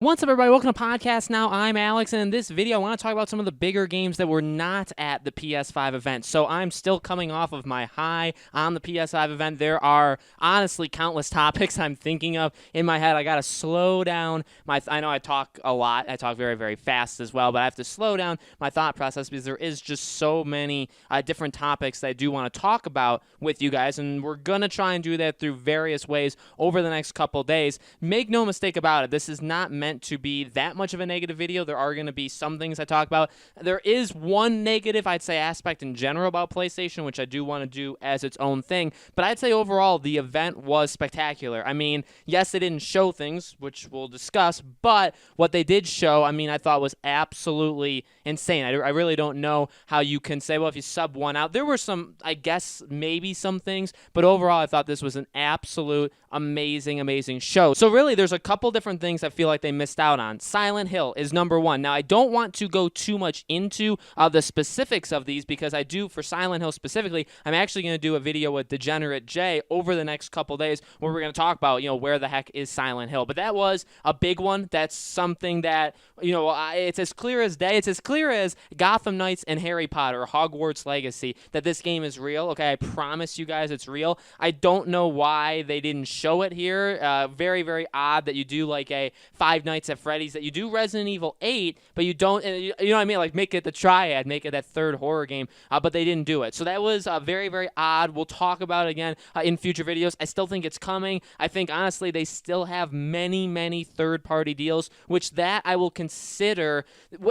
What's up, everybody? Welcome to Podcast Now. I'm Alex, and in this video, I want to talk about some of the bigger games that were not at the PS5 event. So I'm still coming off of my high on the PS5 event. There are honestly countless topics I'm thinking of in my head. I got to slow down I know I talk a lot. I talk very, very fast as well, but I have to slow down my thought process because there is just so many different topics that I do want to talk about with you guys, and we're going to try and do that through various ways over the next couple days. Make no mistake about it. This is not meant to be that much of a negative video. There are going to be some things I talk about. There is one negative, I'd say, aspect in general about PlayStation, which I do want to do as its own thing, but I'd say overall the event was spectacular. I mean, yes, they didn't show things, which we'll discuss, but what they did show, I mean, I thought was absolutely insane. I really don't know how you can say, well, if you sub one out, there were some, I guess, maybe some things, but overall I thought this was an absolute amazing show. So really, there's a couple different things I feel like they missed out on. Silent Hill is number one. Now, I don't want to go too much into the specifics of these because I do, for Silent Hill specifically, I'm actually going to do a video with Degenerate Jay over the next couple days where we're going to talk about, where the heck is Silent Hill. But that was a big one. That's something that, it's as clear as day. It's as clear as Gotham Knights and Harry Potter, Hogwarts Legacy, that this game is real. Okay, I promise you guys it's real. I don't know why they didn't show it here. Very, very odd that you do like a Five Nights at Freddy's, that you do Resident Evil 8, but you don't, you know what I mean? Like, make it the triad, make it that third horror game, but they didn't do it. So that was very, very odd. We'll talk about it again in future videos. I still think it's coming. I think, honestly, they still have many third-party deals, which that I will consider.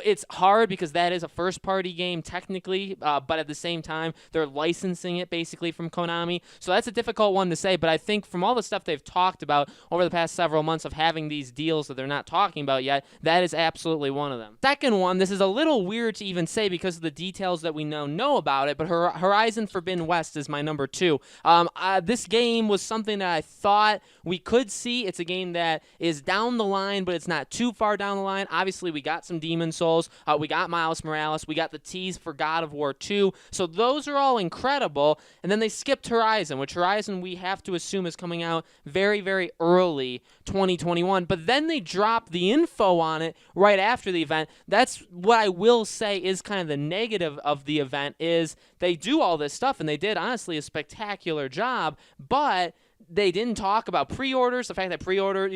It's hard because that is a first-party game, technically, but at the same time, they're licensing it, basically, from Konami. So that's a difficult one to say, but I think from all the stuff they've talked about over the past several months of having these deals that they're not talking about yet, that is absolutely one of them. Second one, this is a little weird to even say because of the details that we now know about it, but Horizon Forbidden West is my number two. This game was something that I thought we could see. It's a game that is down the line, but it's not too far down the line. Obviously, we got some Demon Souls. We got Miles Morales. We got the tease for God of War 2. So those are all incredible. And then they skipped Horizon, which Horizon we have to assume is coming out very, very early 2021. But then they dropped the info on it right after the event. That's what I will say is kind of the negative of the event, is they do all this stuff, and they did, honestly, a spectacular job, but they didn't talk about pre-orders, the fact that pre-order,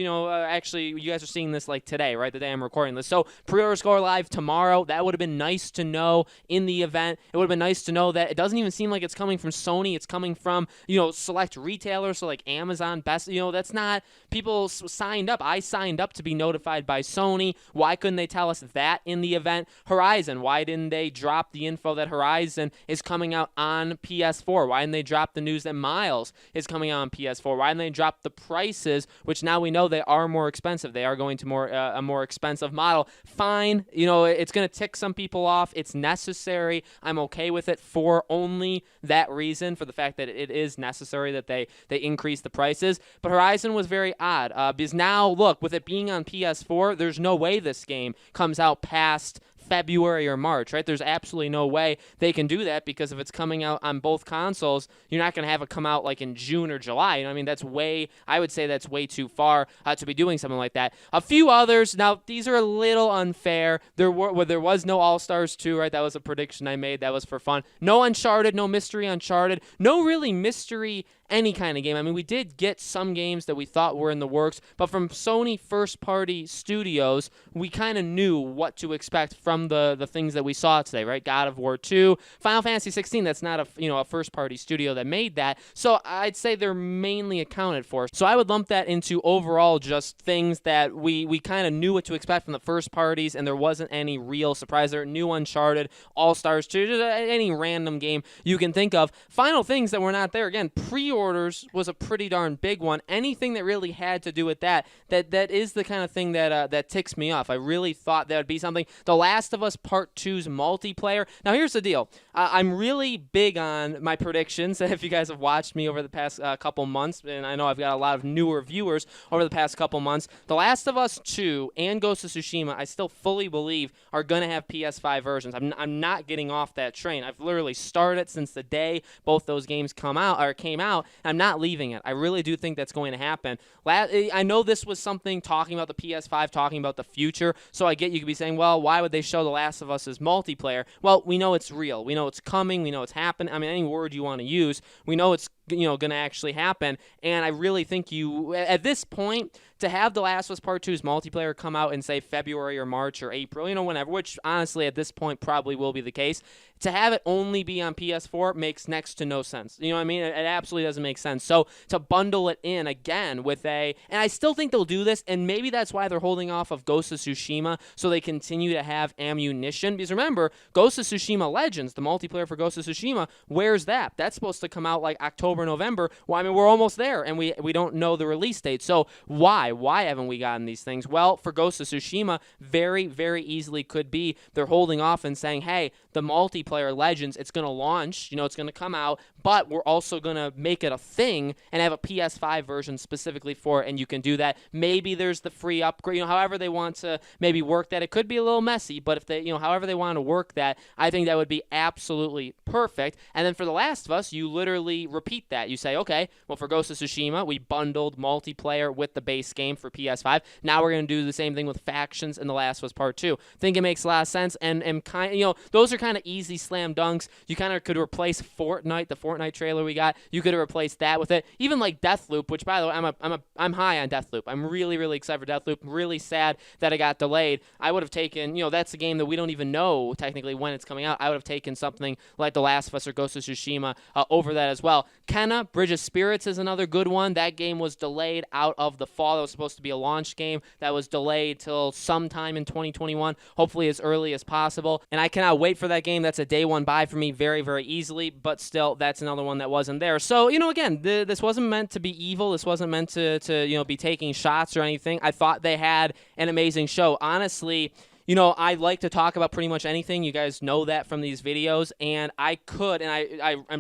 actually, you guys are seeing this like today, right, the day I'm recording this. So pre-orders go live tomorrow. That would have been nice to know in the event. It would have been nice to know that it doesn't even seem like it's coming from Sony. It's coming from, select retailers, so like Amazon, Best, that's not, people signed up. I signed up to be notified by Sony. Why couldn't they tell us that in the event? Horizon, why didn't they drop the info that Horizon is coming out on PS4? Why didn't they drop the news that Miles is coming out on PS4? Why didn't they drop the prices, which now we know they are more expensive? They are going to a more expensive model. Fine, it's going to tick some people off. It's necessary. I'm okay with it for only that reason, for the fact that it is necessary that they increase the prices. But Horizon was very odd because now, look, with it being on PS4, there's no way this game comes out past February or March, right? There's absolutely no way they can do that, because if it's coming out on both consoles, you're not going to have it come out like in June or July. I would say that's way too far to be doing something like that. A few others, now these are a little unfair. There was no All-Stars 2, right? That was a prediction I made. That was for fun. No Uncharted, no Mystery Uncharted, no really mystery any kind of game. I mean, we did get some games that we thought were in the works, but from Sony first-party studios, we kind of knew what to expect from the things that we saw today, right? God of War 2, Final Fantasy 16, that's not a first-party studio that made that, so I'd say they're mainly accounted for. So I would lump that into overall just things that we kind of knew what to expect from the first parties, and there wasn't any real surprise there. New Uncharted, All-Stars 2, just any random game you can think of. Final things that were not there, again, pre-orders was a pretty darn big one. Anything that really had to do with that is the kind of thing that ticks me off. I really thought that would be something. The Last of Us Part 2's multiplayer. Now, here's the deal. I'm really big on my predictions. If you guys have watched me over the past couple months, and I know I've got a lot of newer viewers over the past couple months, The Last of Us 2 and Ghost of Tsushima, I still fully believe are going to have PS5 versions. I'm not getting off that train. I've literally started since the day both those games came out, I'm not leaving it. I really do think that's going to happen. I know this was something talking about the PS5, talking about the future, so I get you could be saying, well, why would they show The Last of Us as multiplayer? Well, we know it's real. We know it's coming. We know it's happening. I mean, any word you want to use, we know it's going to actually happen, and I really think at this point, to have The Last of Us Part 2's multiplayer come out in, say, February or March or April, whenever, which honestly at this point probably will be the case, to have it only be on PS4 makes next to no sense. You know what I mean? It absolutely doesn't make sense. So to bundle it in again with and I still think they'll do this, and maybe that's why they're holding off of Ghost of Tsushima, so they continue to have ammunition. Because remember, Ghost of Tsushima Legends, the multiplayer for Ghost of Tsushima, where's that? That's supposed to come out like October, November. Well, I mean, we're almost there, and we don't know the release date. So why? Why haven't we gotten these things? Well, for Ghost of Tsushima, very, very easily could be they're holding off and saying, hey, the multiplayer Legends, it's going to launch, it's going to come out, but we're also going to make it a thing and have a PS5 version specifically for it, and you can do that. Maybe there's the free upgrade, however they want to maybe work that. It could be a little messy, but if they, however they want to work that, I think that would be absolutely perfect. And then for The Last of Us, you literally repeat that. You say, okay, well, for Ghost of Tsushima, we bundled multiplayer with the base game for PS5. Now we're going to do the same thing with factions in The Last of Us Part 2. I think it makes a lot of sense, and kind of, those are kind of easy slam dunks. You kind of could replace Fortnite, the Fortnite trailer we got. You could have replaced that with it. Even like Deathloop, which by the way, I'm high on Deathloop. I'm really, really excited for Deathloop. Really sad that it got delayed. I would have taken, that's a game that we don't even know technically when it's coming out. I would have taken something like The Last of Us or Ghost of Tsushima over that as well. Kenna, Bridge of Spirits is another good one. That game was delayed out of the fall. It was supposed to be a launch game that was delayed till sometime in 2021, hopefully as early as possible. And I cannot wait for that game. That's a day one buy for me very, very easily, but still, that's another one that wasn't there. So, again, this wasn't meant to be evil. This wasn't meant to be taking shots or anything. I thought they had an amazing show. Honestly, I like to talk about pretty much anything. You guys know that from these videos, and I'm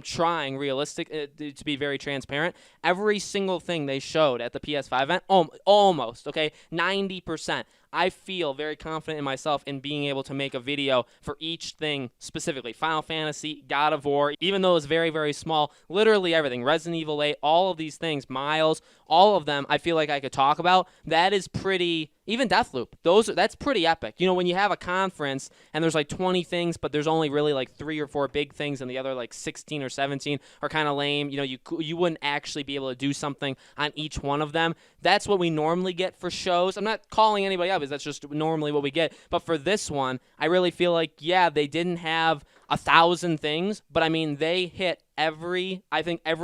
trying to be very transparent. Every single thing they showed at the PS5 event, almost, okay, 90%. I feel very confident in myself in being able to make a video for each thing specifically. Final Fantasy, God of War, even though it's very, very small, literally everything. Resident Evil 8, all of these things, Miles, all of them I feel like I could talk about. That is pretty, even Deathloop, that's pretty epic. When you have a conference and there's like 20 things, but there's only really like 3 or 4 big things and the other like 16 or 17 are kind of lame. You wouldn't actually be able to do something on each one of them. That's what we normally get for shows. I'm not calling anybody out, because that's just normally what we get. But for this one, I really feel like, yeah, they didn't have 1,000 things, but I mean, they hit every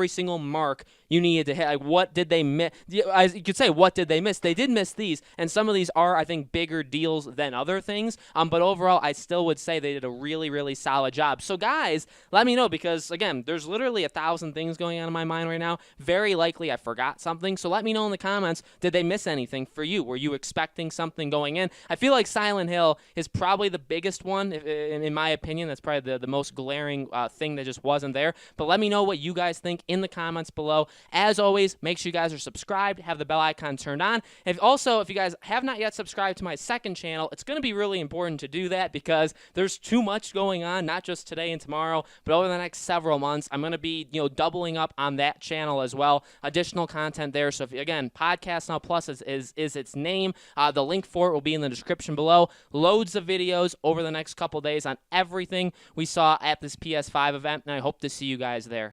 single mark you needed to hit. Like, what did they miss? You could say, what did they miss? They did miss these, and some of these are, I think, bigger deals than other things. But overall, I still would say they did a really, really solid job. So, guys, let me know, because, again, there's literally 1,000 things going on in my mind right now. Very likely I forgot something. So let me know in the comments, did they miss anything for you? Were you expecting something going in? I feel like Silent Hill is probably the biggest one, in my opinion. That's probably the most glaring thing that just wasn't there. But let me know what you guys think in the comments below. As always, make sure you guys are subscribed, have the bell icon turned on. If you guys have not yet subscribed to my second channel, it's going to be really important to do that, because there's too much going on, not just today and tomorrow, but over the next several months. I'm going to be, doubling up on that channel as well. Additional content there. So again, Podcast Now Plus is its name. The link for it will be in the description below. Loads of videos over the next couple days on everything we saw at this PS5 event, and I hope to see you guys there.